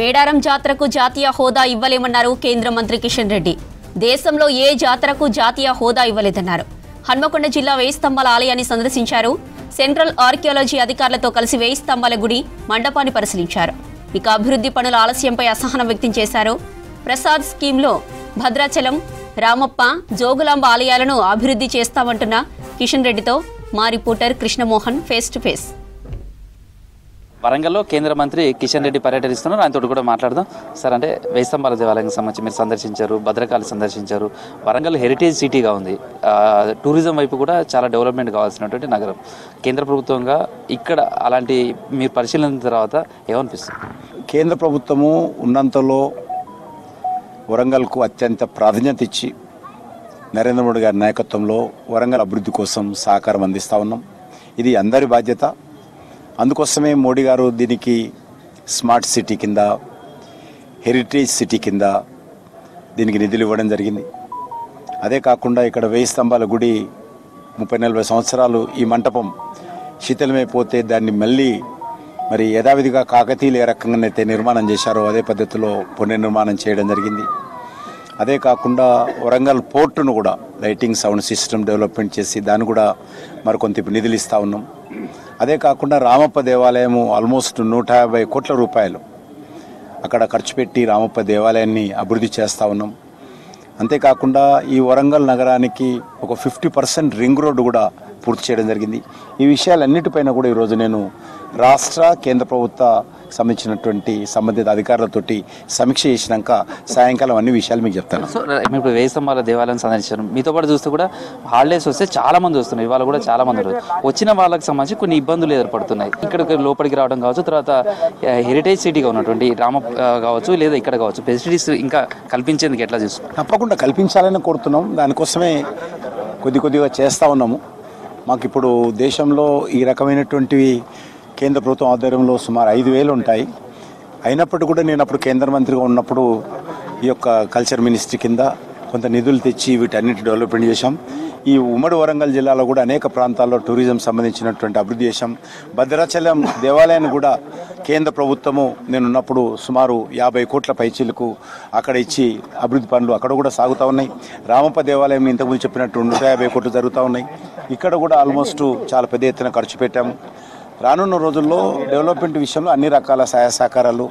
మేడారం జాతరకు జాతీయ హోదా ఇవ్వలేమన్నారు కేంద్ర మంత్రి కిషన్ రెడ్డి. దేశంలో ఏ జాతరకు జాతీయ హోదా ఇవ్వలేదన్నారు. హన్మకొండ జిల్లా వేయి స్తంభాల ఆలయాన్ని సందర్శించారు. సెంట్రల్ ఆర్కియాలజీ అధికారులతో కలిసి వేయి స్తంభాల గుడి మండపాన్ని పరిశీలించారు. ఇక అభివృద్ధి పనుల ఆలస్యంపై అసహనం వ్యక్తం చేశారు. ప్రసాద్ స్కీమ్లో భద్రాచలం, రామప్ప, జోగులాంబ ఆలయాలను అభివృద్ధి చేస్తామంటున్న కిషన్ రెడ్డితో మా reporter Krishnamohan face to face. వరంగల్లో కేంద్ర మంత్రి కిషన్ రెడ్డి పర్యటిస్తున్నారు. ఆయనతో కూడా మాట్లాడదాం. సార్, అంటే వేయి స్తంభాల దేవాలయానికి సంబంధించి మీరు సందర్శించారు, భద్రకాళి సందర్శించారు. వరంగల్ హెరిటేజ్ సిటీగా ఉంది. టూరిజం వైపు కూడా చాలా డెవలప్మెంట్ కావాల్సినటువంటి నగరం. కేంద్ర ప్రభుత్వంగా ఇక్కడ అలాంటి మీరు పరిశీలన తర్వాత ఏమనిపిస్తుంది? కేంద్ర ప్రభుత్వము ఉన్నంతలో వరంగల్కు అత్యంత ప్రాధాన్యత ఇచ్చి నరేంద్ర మోడీ గారి నాయకత్వంలో వరంగల్ అభివృద్ధి కోసం సహకారం అందిస్తూ ఉన్నాం. ఇది అందరి బాధ్యత. అందుకోసమే మోడీ గారు దీనికి స్మార్ట్ సిటీ కింద, హెరిటేజ్ సిటీ కింద దీనికి నిధులు ఇవ్వడం జరిగింది. అదే కాకుండా ఇక్కడ వేయి స్తంభాల గుడి 30-40 సంవత్సరాలు ఈ మంటపం శిథిలమైపోతే దాన్ని మళ్ళీ మరి యథావిధిగా కాకతీయులు ఏ రకంగానైతే నిర్మాణం చేశారో అదే పద్ధతిలో పునర్నిర్మాణం చేయడం జరిగింది. అదే కాకుండా వరంగల్ పోర్టును కూడా లైటింగ్, సౌండ్ సిస్టమ్ డెవలప్మెంట్ చేసి దాన్ని కూడా మరికొంత నిధులు ఇస్తూ ఉన్నాం. అదే కాకుండా రామప్ప దేవాలయము ఆల్మోస్ట్ 150 కోట్ల రూపాయలు అక్కడ ఖర్చు పెట్టి రామప్ప దేవాలయాన్ని అభివృద్ధి చేస్తూ ఉన్నాం. అంతేకాకుండా ఈ వరంగల్ నగరానికి ఒక 50% రింగ్ రోడ్డు కూడా పూర్తి చేయడం జరిగింది. ఈ విషయాలన్నిటిపైన కూడా ఈరోజు నేను రాష్ట్ర, కేంద్ర ప్రభుత్వ సంబంధించినటువంటి సంబంధిత అధికారులతోటి సమీక్ష చేసినాక సాయంకాలం అన్ని విషయాలు మీకు చెప్తాను. సో ఇప్పుడు వేయి స్తంభాల దేవాలయం సందర్శించారు. మీతో పాటు చూస్తే కూడా హాలిడేస్ వస్తే చాలా మంది వస్తున్నారు. ఇవాళ కూడా చాలా మంది వచ్చిన వాళ్ళకి సంబంధించి కొన్ని ఇబ్బందులు ఏర్పడుతున్నాయి. ఇక్కడ లోపలికి రావడం కావచ్చు, తర్వాత హెరిటేజ్ సిటీగా ఉన్నటువంటి రామప్ప కావచ్చు, లేదా ఇక్కడ కావచ్చు, ఫెసిలిటీస్ ఇంకా కల్పించేందుకు ఎట్లా చూస్తున్నాం? తప్పకుండా కల్పించాలని కోరుతున్నాం. దానికోసమే కొద్దిగా చేస్తూ ఉన్నాము. మాకు ఇప్పుడు దేశంలో ఈ రకమైనటువంటివి కేంద్ర ప్రభుత్వం ఆధ్వర్యంలో సుమారు 5,000 ఉంటాయి. అయినప్పటికీ కూడా నేను అప్పుడు కేంద్ర మంత్రిగా ఉన్నప్పుడు ఈ యొక్క కల్చర్ మినిస్ట్రీ కింద కొంత నిధులు తెచ్చి వీటన్నిటి డెవలప్మెంట్ చేశాం. ఈ ఉమ్మడి వరంగల్ జిల్లాలో కూడా అనేక ప్రాంతాల్లో టూరిజం సంబంధించినటువంటి అభివృద్ధి చేశాం. భద్రాచలం దేవాలయాన్ని కూడా కేంద్ర ప్రభుత్వము నేనున్నప్పుడు సుమారు 50 కోట్ల పైచీలకు అక్కడ ఇచ్చి అభివృద్ధి పనులు అక్కడ కూడా సాగుతూ ఉన్నాయి. రామప్ప దేవాలయం ఇంతకుముందు చెప్పినట్టు 150 కోట్లు జరుగుతూ ఉన్నాయి. ఇక్కడ కూడా ఆల్మోస్ట్ చాలా పెద్ద ఎత్తున ఖర్చు పెట్టాము. రానున్న రోజుల్లో డెవలప్మెంట్ విషయంలో అన్ని రకాల సహాయ సహకారాలు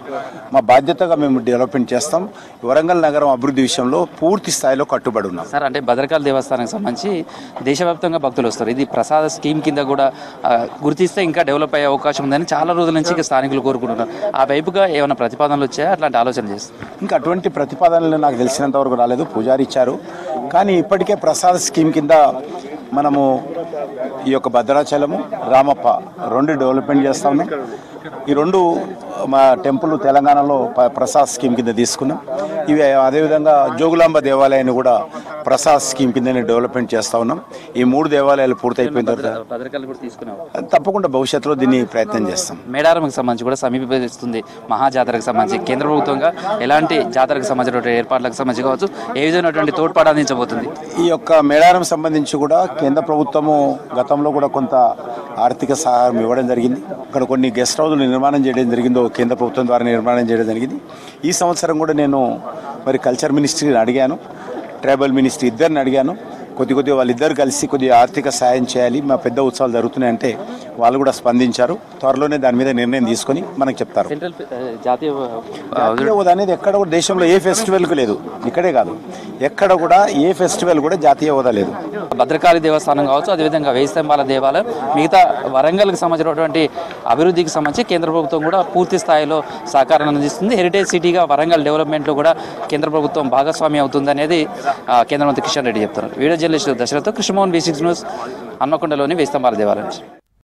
మా బాధ్యతగా మేము డెవలప్మెంట్ చేస్తాం. వరంగల్ నగరం అభివృద్ధి విషయంలో పూర్తి స్థాయిలో కట్టుబడి ఉన్నాం. సార్, అంటే భద్రకాళి దేవస్థానానికి సంబంధించి దేశవ్యాప్తంగా భక్తులు వస్తారు. ఇది ప్రసాద స్కీమ్ కింద కూడా గుర్తిస్తే ఇంకా డెవలప్ అయ్యే అవకాశం ఉందని చాలా రోజుల నుంచి స్థానికులు కోరుకుంటున్నారు. ఆ వైపుగా ఏమైనా ప్రతిపాదనలు వచ్చాయా? అట్లాంటి ఆలోచన చేస్తారు? ఇంకా అటువంటి ప్రతిపాదనలు నాకు తెలిసినంత వరకు రాలేదు. పూజారి ఇచ్చారు. కానీ ఇప్పటికే ప్రసాద స్కీమ్ కింద మనము ఈ యొక్క భద్రాచలము, రామప్ప 2 డెవలప్మెంట్ చేస్తా ఉన్నాం. ఈ 2 మా టెంపుల్ తెలంగాణలో ప్రసాద్ స్కీమ్ కింద తీసుకున్నాం. ఇవి అదేవిధంగా జోగులాంబ దేవాలయాన్ని కూడా ప్రసాద్ స్కీమ్ కిందనే డెవలప్మెంట్ చేస్తూ ఉన్నాం. ఈ 3 దేవాలయాలు పూర్తయిపోయిన తర్వాత తప్పకుండా భవిష్యత్తులో దీన్ని ప్రయత్నం చేస్తాం. మేడారంకి సంబంధించి కూడా సమీపిస్తుంది మహాజాతరకు సంబంధించి కేంద్ర ప్రభుత్వంగా ఎలాంటి జాతరకు సంబంధించిన ఏర్పాట్లకు సంబంధించి కావచ్చు, ఏ విధమైనటువంటి తోడ్పాటు అందించబోతుంది? ఈ యొక్క మేడారం సంబంధించి కూడా కేంద్ర ప్రభుత్వము గతంలో కూడా కొంత ఆర్థిక సహాయం ఇవ్వడం జరిగింది. అక్కడ కొన్ని గెస్ట్ హౌస్లు నిర్మాణం చేయడం జరిగిందో కేంద్ర ప్రభుత్వం ద్వారా నిర్మాణం చేయడం జరిగింది. ఈ సంవత్సరం కూడా నేను మరి కల్చర్ మినిస్ట్రీని అడిగాను, ట్రైబల్ మినిస్ట్రీ ఇద్దరిని అడిగాను. కొద్దిగా వాళ్ళిద్దరు కలిసి కొద్దిగా ఆర్థిక సాయం చేయాలి, మా పెద్ద ఉత్సవాలు జరుగుతున్నాయంటే వాళ్ళు కూడా స్పందించారు. త్వరలోనే దాని మీద నిర్ణయం తీసుకొని మనకు చెప్తారు. జాతీయ హోదా అనేది ఎక్కడ కూడా దేశంలో ఏ ఫెస్టివల్కు లేదు. ఇక్కడే కాదు, ఎక్కడ కూడా ఏ ఫెస్టివల్ కూడా జాతీయ హోదా లేదు. భద్రకాళి దేవస్థానం కావచ్చు, అదేవిధంగా వేయి స్తంభాల దేవాలయం, మిగతా వరంగల్కి సంబంధించినటువంటి అభివృద్ధికి సంబంధించి కేంద్ర ప్రభుత్వం కూడా పూర్తి స్థాయిలో సహకారాన్ని అందిస్తుంది. హెరిటేజ్ సిటీగా వరంగల్ డెవలప్మెంట్లో కూడా కేంద్ర ప్రభుత్వం భాగస్వామి అవుతుంది అనేది కేంద్ర మంత్రి కిషన్ రెడ్డి చెప్తున్నారు. Video journalist Dasharath, Krishnamohan, V6 news, హన్మకొండలోని వేయి స్తంభాల దేవాలయం.